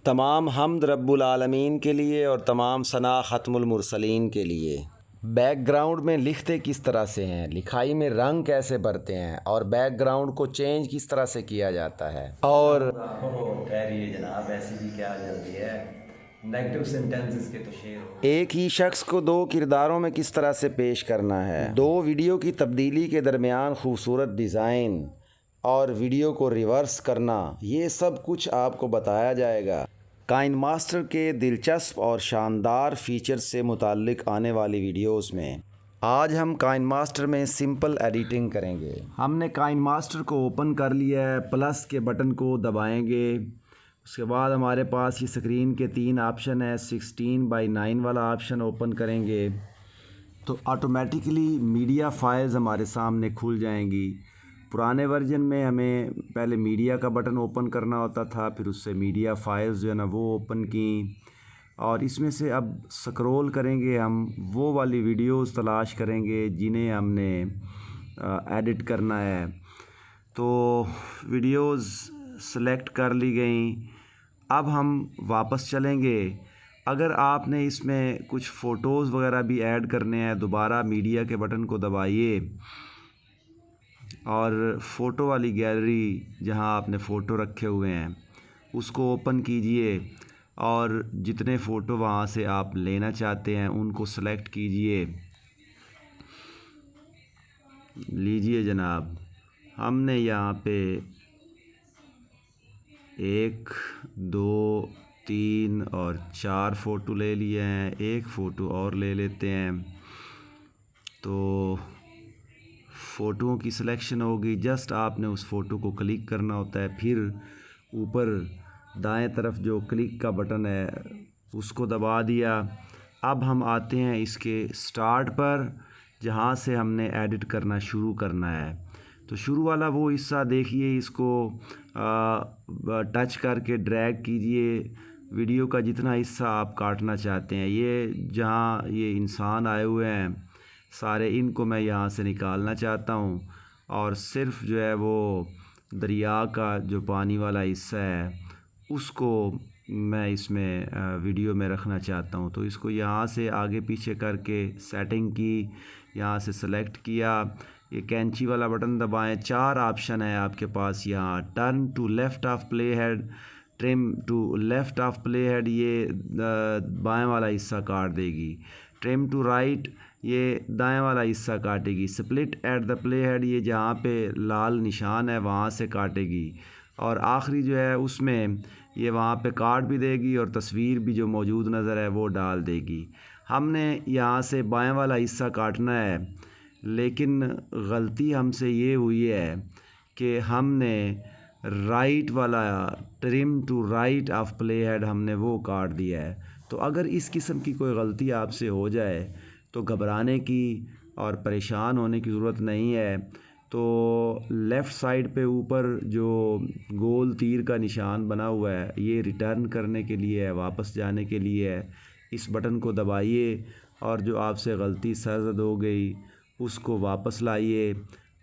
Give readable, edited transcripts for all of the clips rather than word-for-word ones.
तमाम हम्द रब्बुल आलमीन के लिए और तमाम सना ख़त्मुल मुरसलीन के लिए। बैकग्राउंड में लिखते किस तरह से हैं, लिखाई में रंग कैसे भरते हैं और बैकग्राउंड को चेंज किस तरह से किया जाता है। और ठहरिए जनाब, ऐसी भी क्या जल्दी है, नेगेटिव सेंटेंसेस के तो शेर। एक ही शख्स को दो किरदारों में किस तरह से पेश करना है। दो वीडियो की तब्दीली के दरमियान खूबसूरत डिज़ाइन और वीडियो को रिवर्स करना, ये सब कुछ आपको बताया जाएगा। काइनमास्टर के दिलचस्प और शानदार फीचर्स से मुताल्लिक आने वाली वीडियोस में आज हम काइनमास्टर में सिंपल एडिटिंग करेंगे। हमने काइनमास्टर को ओपन कर लिया है, प्लस के बटन को दबाएंगे। उसके बाद हमारे पास ये स्क्रीन के 3 ऑप्शन है। 16:9 वाला ऑप्शन ओपन करेंगे तो ऑटोमेटिकली मीडिया फाइल्स हमारे सामने खुल जाएंगी। पुराने वर्जन में हमें पहले मीडिया का बटन ओपन करना होता था, फिर उससे मीडिया फाइल्स जो है ना वो ओपन की, और इसमें से अब स्क्रॉल करेंगे, हम वो वाली वीडियोस तलाश करेंगे जिन्हें हमने एडिट करना है। तो वीडियोस सेलेक्ट कर ली गई। अब हम वापस चलेंगे। अगर आपने इसमें कुछ फ़ोटोज़ वगैरह भी ऐड करने हैं, दोबारा मीडिया के बटन को दबाइए और फ़ोटो वाली गैलरी जहां आपने फ़ोटो रखे हुए हैं उसको ओपन कीजिए और जितने फ़ोटो वहां से आप लेना चाहते हैं उनको सेलेक्ट कीजिए। लीजिए जनाब, हमने यहाँ पे 1, 2, 3 और 4 फ़ोटो ले लिए हैं। एक फ़ोटो और ले लेते हैं। तो फ़ोटों की सिलेक्शन होगी, जस्ट आपने उस फ़ोटो को क्लिक करना होता है, फिर ऊपर दाएं तरफ जो क्लिक का बटन है उसको दबा दिया। अब हम आते हैं इसके स्टार्ट पर जहां से हमने एडिट करना शुरू करना है। तो शुरू वाला वो हिस्सा देखिए, इसको टच करके ड्रैग कीजिए। वीडियो का जितना हिस्सा आप काटना चाहते हैं, ये जहां ये इंसान आए हुए हैं सारे, इनको मैं यहाँ से निकालना चाहता हूँ और सिर्फ जो है वो दरिया का जो पानी वाला हिस्सा है उसको मैं इसमें वीडियो में रखना चाहता हूँ। तो इसको यहाँ से आगे पीछे करके सेटिंग की, यहाँ से सेलेक्ट किया, ये कैंची वाला बटन दबाएं। 4 ऑप्शन है आपके पास यहाँ। Turn to left of play head, trim to left of play head, ये बाएं वाला हिस्सा काट देगी। ट्रिम टू राइट, ये दाएं वाला हिस्सा काटेगी। Split at the play head, ये जहाँ पे लाल निशान है वहाँ से काटेगी। और आखिरी जो है उसमें ये वहाँ पे काट भी देगी और तस्वीर भी जो मौजूद नज़र है वो डाल देगी। हमने यहाँ से बाएं वाला हिस्सा काटना है, लेकिन गलती हमसे ये हुई है कि हमने राइट वाला trim to right of play head हमने वो काट दिया है। तो अगर इस किस्म की कोई गलती आपसे हो जाए तो घबराने की और परेशान होने की ज़रूरत नहीं है। तो लेफ़्ट साइड पे ऊपर जो गोल तीर का निशान बना हुआ है ये रिटर्न करने के लिए है, वापस जाने के लिए है। इस बटन को दबाइए और जो आपसे गलती सरज़द हो गई उसको वापस लाइए।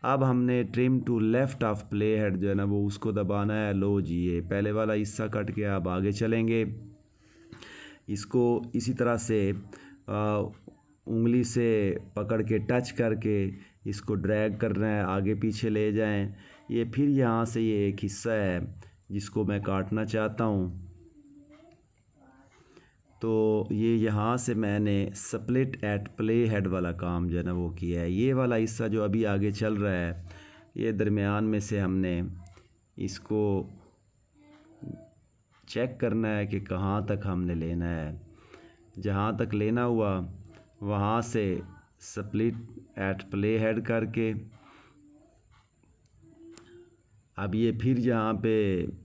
अब हमने trim to left of play head जो है ना वो उसको दबाना है। लो जी, ये पहले वाला हिस्सा कट के आप आगे चलेंगे। इसको इसी तरह से उंगली से पकड़ के टच करके इसको ड्रैग करना है, आगे पीछे ले जाएं। ये फिर यहाँ से ये एक हिस्सा है जिसको मैं काटना चाहता हूँ, तो ये यहाँ से मैंने स्प्लिट एट प्ले हेड वाला काम जो है ना वो किया है। ये वाला हिस्सा जो अभी आगे चल रहा है ये दरमियान में से हमने इसको चेक करना है कि कहाँ तक हमने लेना है। जहाँ तक लेना हुआ वहाँ से स्प्लिट एट प्ले हेड करके अब ये फिर जहाँ पे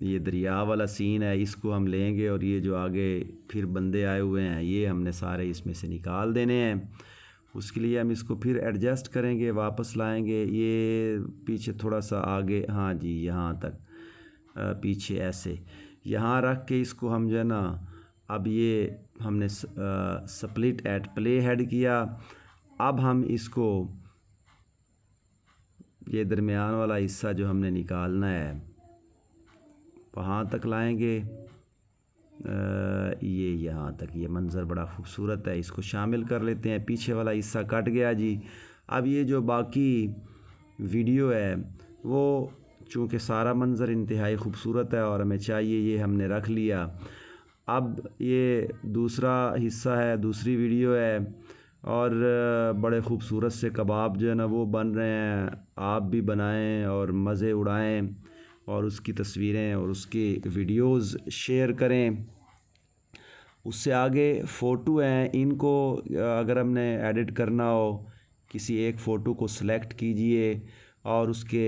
ये दरिया वाला सीन है इसको हम लेंगे और ये जो आगे फिर बंदे आए हुए हैं ये हमने सारे इसमें से निकाल देने हैं। उसके लिए हम इसको फिर एडजस्ट करेंगे, वापस लाएंगे। ये पीछे थोड़ा सा आगे, हाँ जी, यहाँ तक पीछे ऐसे यहाँ रख के इसको हम जो है ना, अब ये हमने स्प्लिट एट प्ले हेड किया। अब हम इसको ये दरमियान वाला हिस्सा जो हमने निकालना है वहाँ तक लाएंगे। ये यहाँ तक ये मंज़र बड़ा खूबसूरत है, इसको शामिल कर लेते हैं। पीछे वाला हिस्सा कट गया जी। अब ये जो बाकी वीडियो है वो चूँकि सारा मंज़र इंतहाई खूबसूरत है और हमें चाहिए, ये हमने रख लिया। अब ये दूसरा हिस्सा है, दूसरी वीडियो है और बड़े खूबसूरत से कबाब जो है ना वो बन रहे हैं। आप भी बनाएं और मज़े उड़ाएं और उसकी तस्वीरें और उसकी वीडियोज़ शेयर करें। उससे आगे फ़ोटो हैं, इनको अगर हमने एडिट करना हो, किसी एक फ़ोटो को सिलेक्ट कीजिए और उसके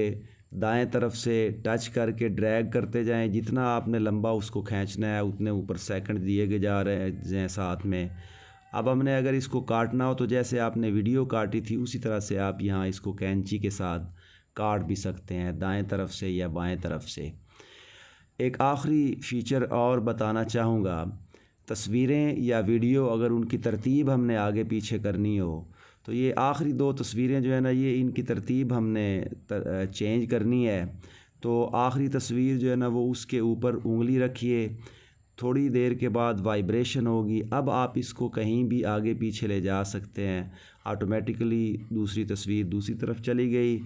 दाएं तरफ से टच करके ड्रैग करते जाएं। जितना आपने लंबा उसको खींचना है उतने ऊपर सेकंड दिए गए जा रहे हैं साथ में। अब हमने अगर इसको काटना हो तो जैसे आपने वीडियो काटी थी उसी तरह से आप यहाँ इसको कैंची के साथ काट भी सकते हैं, दाएं तरफ से या बाएं तरफ से। एक आखिरी फ़ीचर और बताना चाहूँगा, तस्वीरें या वीडियो अगर उनकी तरतीब हमने आगे पीछे करनी हो तो ये आखिरी दो तस्वीरें जो है ना ये इनकी तरतीब हमने चेंज करनी है। तो आखिरी तस्वीर जो है ना वो उसके ऊपर उंगली रखिए, थोड़ी देर के बाद वाइब्रेशन होगी। अब आप इसको कहीं भी आगे पीछे ले जा सकते हैं, ऑटोमेटिकली दूसरी तस्वीर दूसरी तरफ चली गई।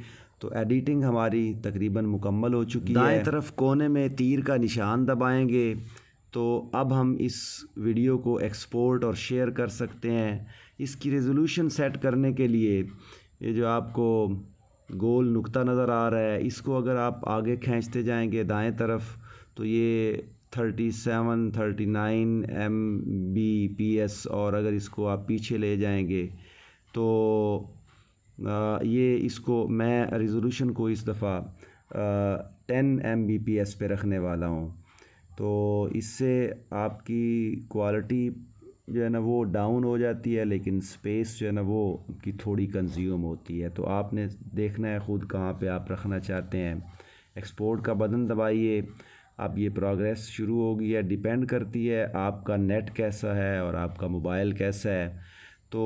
तो एडिटिंग हमारी तकरीबन मुकम्मल हो चुकी है। दाएं तरफ कोने में तीर का निशान दबाएंगे तो अब हम इस वीडियो को एक्सपोर्ट और शेयर कर सकते हैं। इसकी रेजोल्यूशन सेट करने के लिए ये जो आपको गोल नुक्ता नज़र आ रहा है, इसको अगर आप आगे खींचते जाएंगे दाएं तरफ तो ये 37 39 Mbps, और अगर इसको आप पीछे ले जाएंगे तो ये इसको मैं रेजोल्यूशन को इस दफ़ा 10 Mbps पे रखने वाला हूँ। तो इससे आपकी क्वालिटी जो है ना वो डाउन हो जाती है, लेकिन स्पेस जो है ना वो की थोड़ी कंज्यूम होती है। तो आपने देखना है ख़ुद कहाँ पे आप रखना चाहते हैं। एक्सपोर्ट का बटन दबाइए, अब ये प्रोग्रेस शुरू हो गई है। डिपेंड करती है आपका नेट कैसा है और आपका मोबाइल कैसा है। तो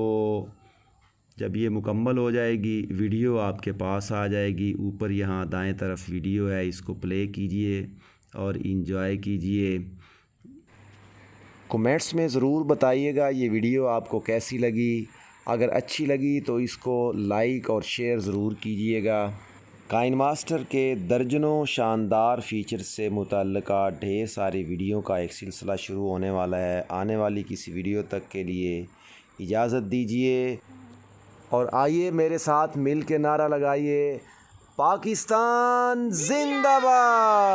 जब ये मुकम्मल हो जाएगी वीडियो आपके पास आ जाएगी। ऊपर यहाँ दाएं तरफ वीडियो है, इसको प्ले कीजिए और इंजॉय कीजिए। कमेंट्स में ज़रूर बताइएगा ये वीडियो आपको कैसी लगी। अगर अच्छी लगी तो इसको लाइक और शेयर ज़रूर कीजिएगा। काइनमास्टर के दर्जनों शानदार फ़ीचर से मुतल्लिका ढेर सारी वीडियो का एक सिलसिला शुरू होने वाला है। आने वाली किसी वीडियो तक के लिए इजाज़त दीजिए और आइए मेरे साथ मिल के नारा लगाइए, पाकिस्तान जिंदाबाद।